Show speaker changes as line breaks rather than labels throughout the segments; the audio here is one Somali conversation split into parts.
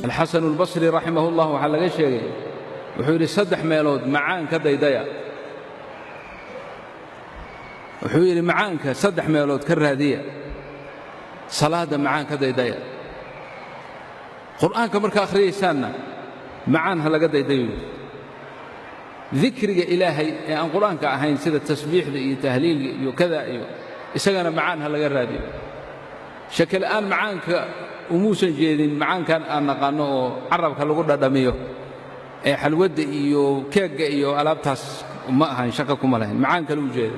الحسن البصري رحمه الله waxaa laga sheegay wuxuu yiri saddex meelood macaan ka daydaya wuxuu yiri macaanka saddex meelood ka raadiya salaada macaan ka daydaya quraanka marka akhriyaysaana macaan ha laga daydayo dhikriga ilaahay ee aan quraanka ahayn sida tasbiixda iyo tahliilka iyo kada iyo isagana macaan ha laga raadiyo shakal aan macaanka umuusan jeedin macaankan aan naqaano oo carabka lagu dhadhamiyo ee xalwada iyo keega iyo alaabtaas ma ahan shaqo kuma lahayn macaanka lagu jeedo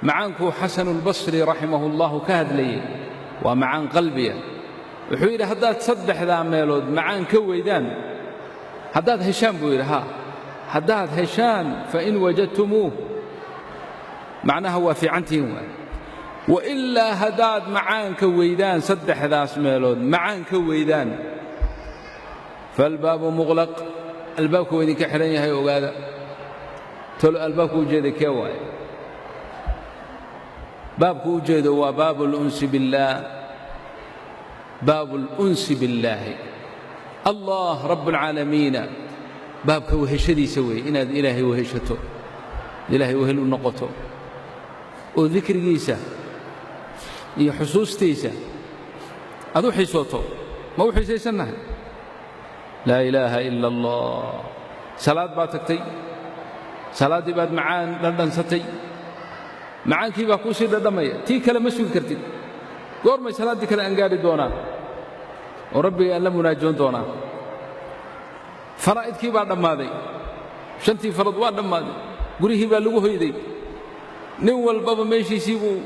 macaanku Hasan al-Basri rahimahullah ka hadlayay waa macaan qalbiga wuxuu yiri haddaad saddexda meelood macaan ka weydaan haddaad heshaan buu yiri haddaad heshaan fa in wajadtumuhu macnaha waa fiicantiin waa وإلا هداد معانك ويدان صدح ذاس ميلود معانك ويدان فالباب مغلق الباب كويني كحرين هاي وقاذا تلو الباب كوجد كواي باب كوجد هو باب الأنس بالله باب الأنس بالله الله رب العالمين باب كوهشدي سوي إن إلهي وهشته إلهي وهل نقطه وذكر جيسه iyo xusuustiisa adu xiisooto ma u xiisaysanahay laa ilaaha illa allah salaad baad tagtay salaadii baad macaan dhadhansatay macaankii baa ku sii dhadhamaya tii kale ma sugi kartid goormay salaadii kale aan gaari doonaa oo rabbiga aan la munaajoon doonaa faraa'idkii baa dhammaaday shantii farad waa dhammaaday gurihii baa lagu hoyday nin walbaba meeshiisii buu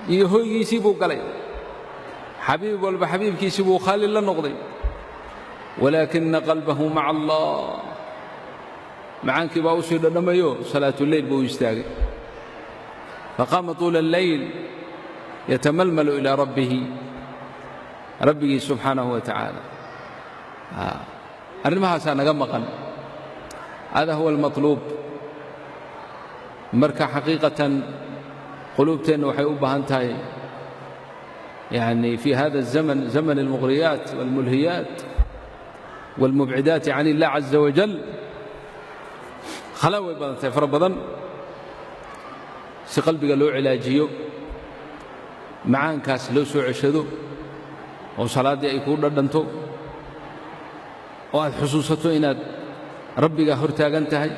iyo hoygiisii buu galay xabiib walba xabiibkiisii buu khaalil la noqday walaakina qalbahu maca allah macaankii baa u sii dhadhamayo salaatuleyl buu istaagay faqaama tuula alleyl yatamalmalu ilaa rabbigii subxaanahu wa tacaala arrimahaasaa naga maqan hada huwa almatluub marka xaqiiqatan قلوبتنا وحي أبهانتاي يعني في هذا الزمن زمن المغريات والملهيات والمبعدات عن الله عز وجل خلاوي بدنتاي فربضن سي قلبي لو علاجيو معان كاس لو سو عشدو وصلاتي اي كو ددنتو oo aad xusuusato inaad rabbiga hortaagan tahay